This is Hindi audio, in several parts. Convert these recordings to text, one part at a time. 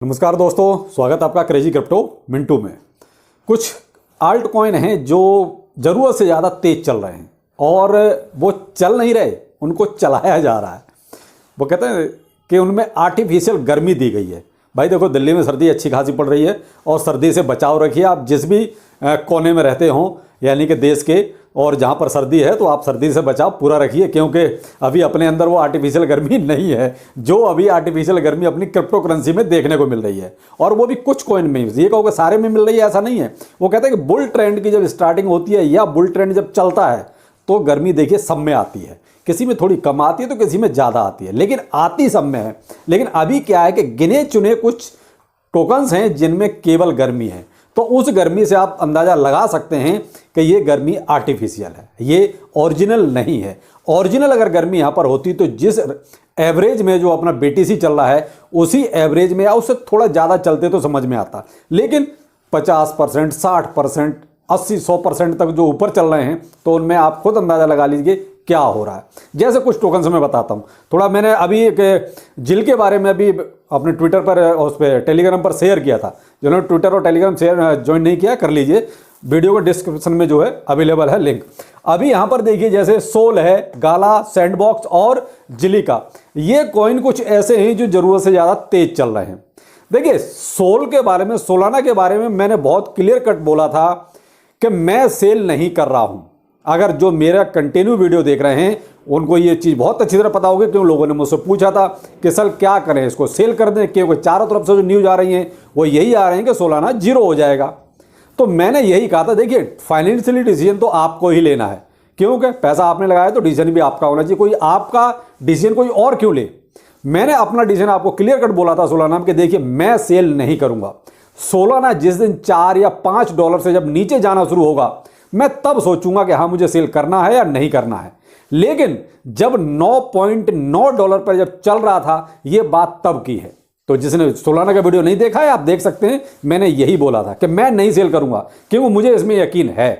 नमस्कार दोस्तों, स्वागत है आपका क्रेजी क्रिप्टो मिंटू में। कुछ आल्ट कॉइन हैं जो ज़रूरत से ज़्यादा तेज चल रहे हैं और वो चल नहीं रहे, उनको चलाया जा रहा है। वो कहते हैं कि उनमें आर्टिफिशियल गर्मी दी गई है। भाई देखो, दिल्ली में सर्दी अच्छी खासी पड़ रही है और सर्दी से बचाव रखिए। आप जिस भी कोने में रहते हों, यानी कि देश के, और जहाँ पर सर्दी है तो आप सर्दी से बचाव पूरा रखिए, क्योंकि अभी अपने अंदर वो आर्टिफिशियल गर्मी नहीं है जो अभी आर्टिफिशियल गर्मी अपनी क्रिप्टो करेंसी में देखने को मिल रही है। और वो भी कुछ कॉइन में, ये कहोगे सारे में मिल रही है, ऐसा नहीं है। वो कहते हैं कि बुल ट्रेंड की जब स्टार्टिंग होती है या बुल ट्रेंड जब चलता है तो गर्मी देखिए सब में आती है। किसी में थोड़ी कम आती है तो किसी में ज़्यादा आती है, लेकिन आती सब में है। लेकिन अभी क्या है कि गिने चुने कुछ टोकन्स हैं जिनमें केवल गर्मी है, तो उस गर्मी से आप अंदाज़ा लगा सकते हैं कि ये गर्मी आर्टिफिशियल है, ये ओरिजिनल नहीं है। ओरिजिनल अगर गर्मी यहाँ पर होती तो जिस एवरेज में जो अपना बीटीसी चल रहा है उसी एवरेज में या उससे थोड़ा ज़्यादा चलते तो समझ में आता। लेकिन 50%, 60%, 80-100% तक जो ऊपर चल रहे हैं, तो उनमें आप खुद अंदाज़ा लगा लीजिए क्या हो रहा है। जैसे कुछ टोकन से मैं बताता हूँ। थोड़ा मैंने अभी एक जिल के बारे में अभी अपने ट्विटर पर, उस पर टेलीग्राम पर शेयर किया था। जिन्होंने ट्विटर और टेलीग्राम शेयर ज्वाइन नहीं किया, कर लीजिए, वीडियो के डिस्क्रिप्शन में जो है अवेलेबल है लिंक। अभी यहाँ पर देखिए, जैसे सोल है, गाला, सैंडबॉक्स और जिलिका, ये कॉइन कुछ ऐसे हैं जो ज़रूरत से ज़्यादा तेज चल रहे हैं। देखिए, सोल के बारे में, सोलाना के बारे में मैंने बहुत क्लियर कट बोला था कि मैं सेल नहीं कर रहा हूँ। अगर जो मेरा कंटिन्यू वीडियो देख रहे हैं उनको ये चीज़ बहुत अच्छी तरह पता होगी, क्यों लोगों ने मुझसे पूछा था कि सर क्या करें, इसको सेल कर दें, क्योंकि चारों तरफ से जो न्यूज़ आ रही हैं वो यही आ रहे हैं कि सोलाना जीरो हो जाएगा। तो मैंने यही कहा था, देखिए फाइनेंशियली डिसीजन तो आपको ही लेना है, क्योंकि पैसा आपने लगाया तो डिसीजन भी आपका होना चाहिए। कोई आपका डिसीजन कोई और क्यों ले। मैंने अपना डिसीजन आपको क्लियर कट बोला था सोलाना में कि देखिए मैं सेल नहीं करूँगा। सोलाना जिस दिन $4 या $5 से जब नीचे जाना शुरू होगा, मैं तब सोचूंगा कि हाँ मुझे सेल करना है या नहीं करना है। लेकिन जब $9.9 पर जब चल रहा था, ये बात तब की है। तो जिसने सोलाना का वीडियो नहीं देखा है, आप देख सकते हैं, मैंने यही बोला था कि मैं नहीं सेल करूंगा, क्योंकि मुझे इसमें यकीन है।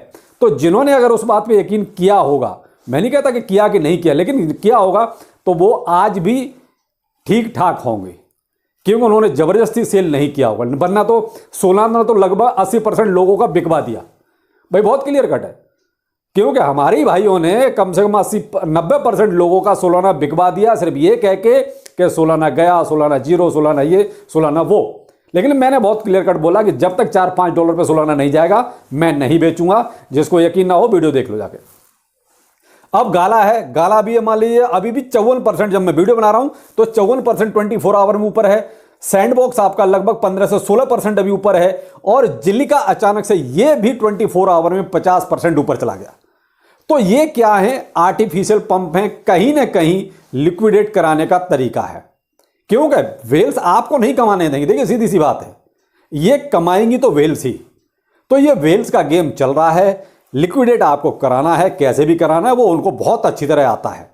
तो जिन्होंने अगर उस बात पे यकीन किया होगा, मैं नहीं कहता कि किया कि नहीं किया, लेकिन किया होगा, तो वो आज भी ठीक ठाक होंगे, क्योंकि उन्होंने जबरदस्ती सेल नहीं किया होगा। वरना तो सोलाना तो लगभग 80% लोगों का बिकवा दिया। भाई बहुत क्लियर कट है, क्योंकि हमारे ही भाइयों ने कम से कम 80-90% लोगों का सोलाना बिकवा दिया, सिर्फ ये कह के कि सोलाना गया, सोलाना जीरो, सोलाना ये, सोलाना वो। लेकिन मैंने बहुत क्लियर कट बोला कि जब तक $4-5 पे सोलाना नहीं जाएगा मैं नहीं बेचूंगा। जिसको यकीन ना हो वीडियो देख लो जाके। अब गाला है, गाला भी मान लीजिए अभी भी 54%, जब मैं वीडियो बना रहा हूं तो 54% 24 आवर में ऊपर है। सैंडबॉक्स आपका लगभग 15 से 16% अभी ऊपर है। और जिलिका अचानक से ये भी 24 आवर में 50% ऊपर चला गया। तो ये क्या है, आर्टिफिशियल पंप है, कहीं ना कहीं लिक्विडेट कराने का तरीका है। क्योंकि वेल्स आपको नहीं कमाने देंगे। देखिए सीधी सी बात है, ये कमाएंगी तो वेल्स ही। तो ये वेल्स का गेम चल रहा है, लिक्विडेट आपको कराना है, कैसे भी कराना है वो उनको बहुत अच्छी तरह आता है।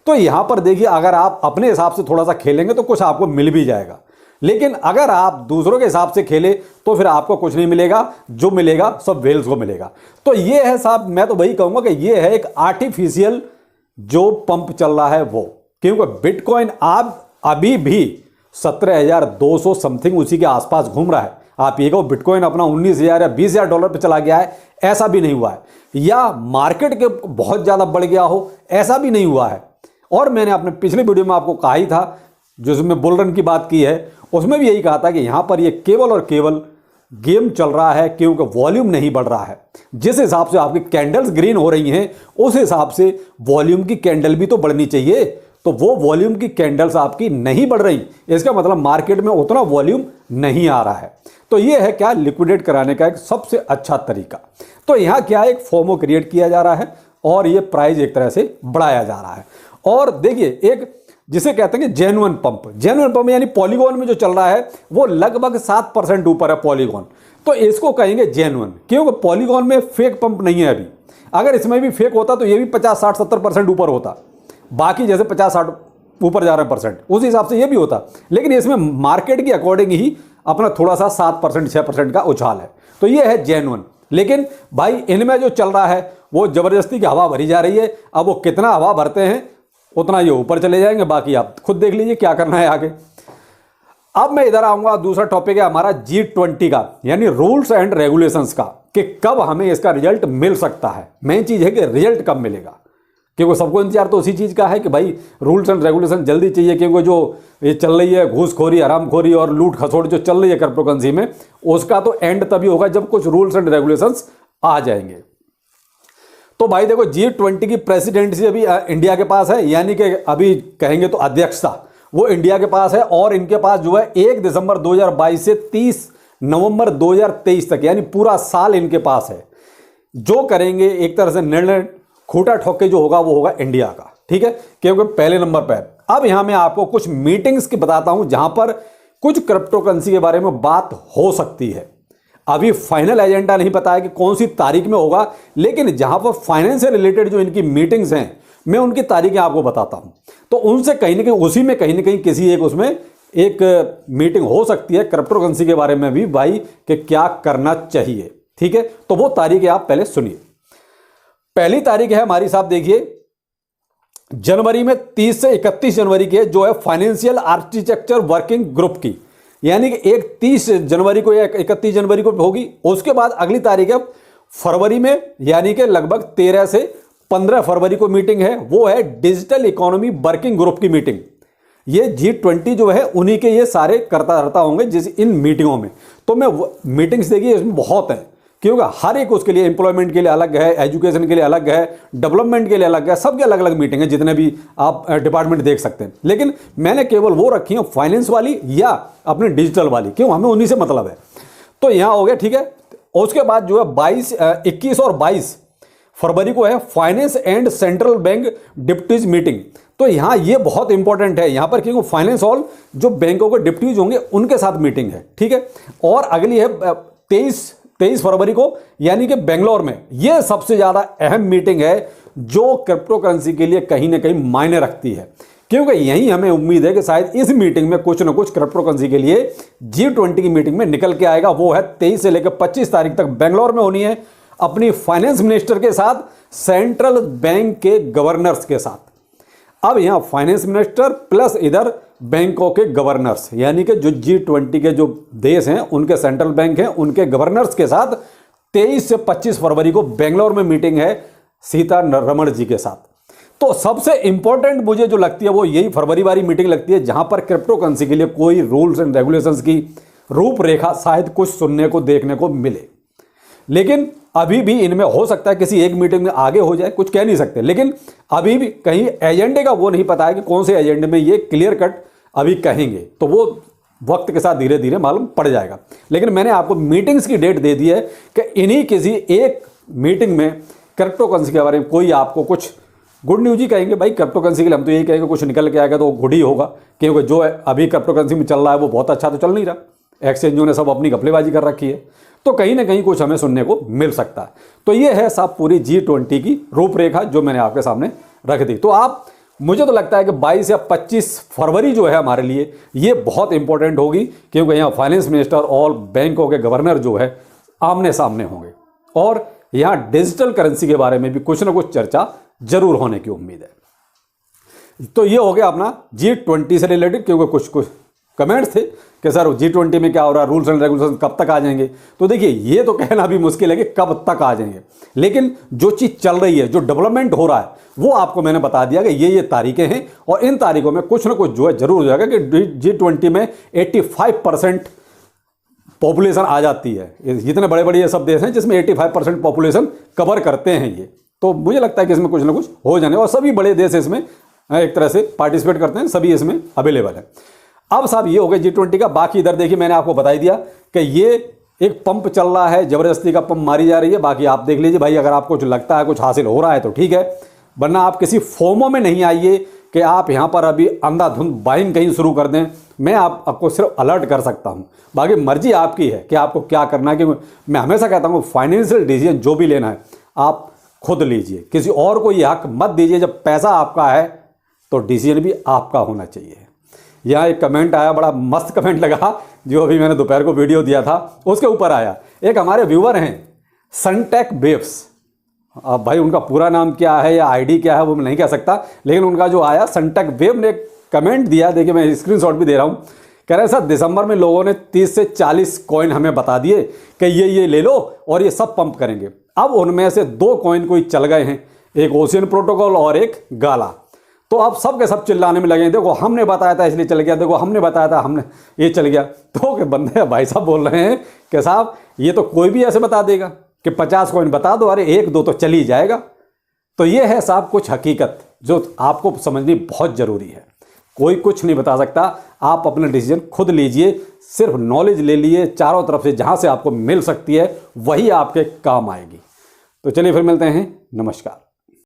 तो यहां पर देखिए, अगर आप अपने हिसाब से थोड़ा सा खेलेंगे तो कुछ आपको मिल भी जाएगा। लेकिन अगर आप दूसरों के हिसाब से खेले तो फिर आपको कुछ नहीं मिलेगा, जो मिलेगा सब वेल्स को मिलेगा। तो ये है साहब, मैं तो वही कहूंगा कि ये है एक आर्टिफिशियल जो पंप चल रहा है वो। क्योंकि बिटकॉइन आप अभी भी 17,200 समथिंग उसी के आसपास घूम रहा है। आप ये कहो बिटकॉइन अपना 19,000 या $20,000 पे चला गया है, ऐसा भी नहीं हुआ है। या मार्केट के बहुत ज़्यादा बढ़ गया हो, ऐसा भी नहीं हुआ है। और मैंने अपने पिछले वीडियो में आपको कहा ही था, जिसमें बुल रन की बात की है, उसमें भी यही कहा था कि यहाँ पर ये केवल और केवल गेम चल रहा है, क्योंकि वॉल्यूम नहीं बढ़ रहा है। जिस हिसाब से आपकी कैंडल्स ग्रीन हो रही हैं, उस हिसाब से वॉल्यूम की कैंडल भी तो बढ़नी चाहिए। तो वो वॉल्यूम की कैंडल्स आपकी नहीं बढ़ रही, इसका मतलब मार्केट में उतना वॉल्यूम नहीं आ रहा है। तो ये है क्या, लिक्विडेट कराने का एक सबसे अच्छा तरीका। तो यहाँ क्या, एक फोमो क्रिएट किया जा रहा है और ये प्राइस एक तरह से बढ़ाया जा रहा है। और देखिए, एक जिसे कहते हैं कि जेन्युइन पंप यानी पॉलीगॉन में जो चल रहा है वो लगभग 7% ऊपर है पॉलीगॉन। तो इसको कहेंगे जेन्युइन, क्योंकि पॉलीगॉन में फेक पंप नहीं है अभी। अगर इसमें भी फेक होता तो ये भी 50-60-70% ऊपर होता। बाकी जैसे 50-60 ऊपर जा रहे हैं परसेंट, उस हिसाब से ये भी होता। लेकिन इसमें मार्केट के अकॉर्डिंग ही अपना थोड़ा सा 7% 6% का उछाल है। तो ये है जेन्युइन। लेकिन भाई इनमें जो चल रहा है वो जबरदस्ती की हवा भरी जा रही है। अब वो कितना हवा भरते हैं उतना ये ऊपर चले जाएंगे, बाकी आप खुद देख लीजिए क्या करना है आगे। अब मैं इधर आऊंगा, दूसरा टॉपिक है हमारा G20 का, यानी रूल्स एंड रेगुलेशंस का, कि कब हमें इसका रिजल्ट मिल सकता है। मेन चीज है कि रिजल्ट कब मिलेगा, क्योंकि सबको इंतजार तो उसी चीज का है कि भाई रूल्स एंड रेगुलेशन जल्दी चाहिए, क्योंकि जो ये चल रही है घूसखोरी, हरामखोरी और लूट खसोट जो चल रही है क्रिप्टो करेंसी में, उसका तो एंड तभी होगा जब कुछ रूल्स एंड रेगुलेशंस आ जाएंगे। तो भाई देखो, G20 की प्रेसिडेंसी अभी इंडिया के पास है, यानी कि अभी कहेंगे तो अध्यक्षता वो इंडिया के पास है, और इनके पास जो है 1 दिसंबर 2022 से 30 नवंबर 2023 तक, यानी पूरा साल इनके पास है। जो करेंगे एक तरह से निर्णय खूंटा ठोक के जो होगा वो होगा इंडिया का, ठीक है, क्योंकि पहले नंबर पर है। अब यहां मैं आपको कुछ मीटिंग्स की बताता हूं जहां पर कुछ क्रिप्टो करेंसी के बारे में बात हो सकती है। अभी फाइनल एजेंडा नहीं पता है कि कौन सी तारीख में होगा, लेकिन जहां पर फाइनेंस से रिलेटेड जो इनकी मीटिंग्स हैं, मैं उनकी तारीखें आपको बताता हूं। तो उनसे कहीं ना कहीं, उसी में कहीं ना कहीं किसी एक उसमें एक मीटिंग हो सकती है क्रिप्टो करेंसी के बारे में भी भाई, कि क्या करना चाहिए, ठीक है। तो वो तारीखें आप पहले सुनिए। पहली तारीख है हमारी, साहब देखिए, जनवरी में 30 से 31 जनवरी की है, जो है फाइनेंशियल आर्किटेक्चर वर्किंग ग्रुप की, यानी कि एक 30 जनवरी को या 31 जनवरी को होगी। उसके बाद अगली तारीख है फरवरी में, यानी कि लगभग 13 से 15 फरवरी को मीटिंग है, वो है डिजिटल इकोनॉमी वर्किंग ग्रुप की मीटिंग। ये G20 जो है उन्हीं के ये सारे करता रहता होंगे जिस इन मीटिंगों में। तो मैं मीटिंग्स देखिए इसमें बहुत है, क्योंकि हर एक उसके लिए, एम्प्लॉयमेंट के लिए अलग है, एजुकेशन के लिए अलग है, डेवलपमेंट के लिए अलग है, सबके अलग अलग मीटिंग है, जितने भी आप डिपार्टमेंट देख सकते हैं। लेकिन मैंने केवल वो रखी है फाइनेंस वाली या अपने डिजिटल वाली, क्यों, हमें उन्हीं से मतलब है। तो यहां हो गया, ठीक है। उसके बाद जो है 21 और 22 फरवरी को है finance and central bank deputies meeting. तो यहां ये बहुत इंपॉर्टेंट है यहां पर, क्योंकि फाइनेंस ऑल जो बैंकों के डिप्टीज होंगे उनके साथ मीटिंग है, ठीक है। और अगली है 23 फरवरी को, यानी कि बेंगलोर में। यह सबसे ज्यादा अहम मीटिंग है जो क्रिप्टो करेंसी के लिए कहीं ना कहीं मायने रखती है, क्योंकि यही हमें उम्मीद है कि शायद इस मीटिंग में कुछ ना कुछ क्रिप्टो करेंसी के लिए G20 की मीटिंग में निकल के आएगा। वो है 23 से लेकर 25 तारीख तक बेंगलोर में होनी है, अपनी फाइनेंस मिनिस्टर के साथ, सेंट्रल बैंक के गवर्नर्स के साथ। अब यहां फाइनेंस मिनिस्टर प्लस इधर बैंकों के गवर्नर्स, यानी कि जो G20 के जो देश हैं उनके सेंट्रल बैंक हैं उनके गवर्नर्स के साथ 23 से 25 फरवरी को बेंगलोर में मीटिंग है सीतारमण जी के साथ। तो सबसे इंपॉर्टेंट मुझे जो लगती है वो यही फरवरी वाली मीटिंग लगती है, जहां पर क्रिप्टो करेंसी के लिए कोई रूल्स एंड रेगुलेशंस की रूपरेखा शायद कुछ सुनने को देखने को मिले। लेकिन अभी भी इनमें हो सकता है किसी एक मीटिंग में आगे हो जाए, कुछ कह नहीं सकते। लेकिन अभी भी कहीं एजेंडे का वो नहीं पता है कि कौन से एजेंडे में ये क्लियर कट अभी कहेंगे, तो वो वक्त के साथ धीरे धीरे मालूम पड़ जाएगा। लेकिन मैंने आपको मीटिंग्स की डेट दे दी है कि इन्हीं किसी एक मीटिंग में क्रिप्टो करेंसी के बारे में कोई आपको कुछ गुड न्यूज ही कहेंगे। भाई क्रिप्टो करेंसी के लिए हम तो यही कहेंगे कुछ निकल के आएगा तो वो गुड ही होगा, क्योंकि जो अभी क्रिप्टो करेंसी में चल रहा है वो बहुत अच्छा तो चल नहीं रहा। एक्सचेंजों ने सब अपनी घपलेबाजी कर रखी है, तो कहीं ना कहीं कुछ हमें सुनने को मिल सकता है। तो ये है साहब पूरी G20 की रूपरेखा जो मैंने आपके सामने रख दी। तो आप, मुझे तो लगता है कि 22 या 25 फरवरी जो है हमारे लिए ये बहुत इंपॉर्टेंट होगी, क्योंकि यहाँ फाइनेंस मिनिस्टर और बैंकों के गवर्नर जो है आमने सामने होंगे, और यहाँ डिजिटल करेंसी के बारे में भी कुछ ना कुछ चर्चा जरूर होने की उम्मीद है। तो ये हो गया अपना G20 से रिलेटेड, क्योंकि कुछ कमेंट्स थे कि सर G20 में क्या हो रहा है, रूल्स एंड रेगुलेशन कब तक आ जाएंगे। तो देखिए ये तो कहना भी मुश्किल है कि कब तक आ जाएंगे, लेकिन जो चीज़ चल रही है, जो डेवलपमेंट हो रहा है, वो आपको मैंने बता दिया कि ये तारीखें हैं, और इन तारीखों में कुछ ना कुछ जो है जरूर हो जाएगा कि G20 में 85% पॉपुलेशन आ जाती है। जितने बड़े बड़े ये सब देश हैं जिसमें 85% पॉपुलेशन कवर करते हैं ये, तो मुझे लगता है कि इसमें कुछ ना कुछ हो जाने, और सभी बड़े देश इसमें एक तरह से पार्टिसिपेट करते हैं, सभी इसमें अवेलेबल है। अब साहब ये हो गया G20 का। बाकी इधर देखिए मैंने आपको बता ही दिया कि ये एक पंप चल रहा है, जबरदस्ती का पंप मारी जा रही है। बाकी आप देख लीजिए भाई, अगर आपको कुछ लगता है कुछ हासिल हो रहा है तो ठीक है, वरना आप किसी फोमो में नहीं आइए कि आप यहाँ पर अभी अंधाधुंध बाइंग कहीं शुरू कर दें। मैं आपको सिर्फ अलर्ट कर सकता हूँ, बाकी मर्जी आपकी है कि आपको क्या करना है। क्योंकि मैं हमेशा कहता हूँ फाइनेंशियल डिसीजन जो भी लेना है आप खुद लीजिए, किसी और को ये हक मत दीजिए। जब पैसा आपका है तो डिसीजन भी आपका होना चाहिए। यहाँ एक कमेंट आया, बड़ा मस्त कमेंट लगा, जो अभी मैंने दोपहर को वीडियो दिया था उसके ऊपर आया। एक हमारे व्यूअर हैं सनटेक वेव्स, अब भाई उनका पूरा नाम क्या है या आईडी क्या है वो मैं नहीं कह सकता, लेकिन उनका जो आया सनटेक वेव ने कमेंट दिया, देखिए मैं स्क्रीनशॉट भी दे रहा हूँ, कह रहे सर दिसंबर में लोगों ने 30 से 40 कॉइन हमें बता दिए कि ये ले लो और ये सब पंप करेंगे। अब उनमें से 2 कॉइन कोई चल गए हैं, एक ओशियन प्रोटोकॉल और एक गाला। तो अब सब के सब चिल्लाने में लगे हैं, देखो हमने बताया था इसलिए चल गया, देखो हमने बताया था हमने ये चल गया। तो के बंदे भाई साहब बोल रहे हैं कि साहब ये तो कोई भी ऐसे बता देगा कि 50 कॉइन बता दो, अरे 1-2 तो चल ही जाएगा। तो ये है साहब कुछ हकीकत जो आपको समझनी बहुत ज़रूरी है। कोई कुछ नहीं बता सकता, आप अपना डिसीजन खुद लीजिए। सिर्फ नॉलेज ले लिए चारों तरफ से, जहाँ से आपको मिल सकती है वही आपके काम आएगी। तो चलिए फिर मिलते हैं, नमस्कार।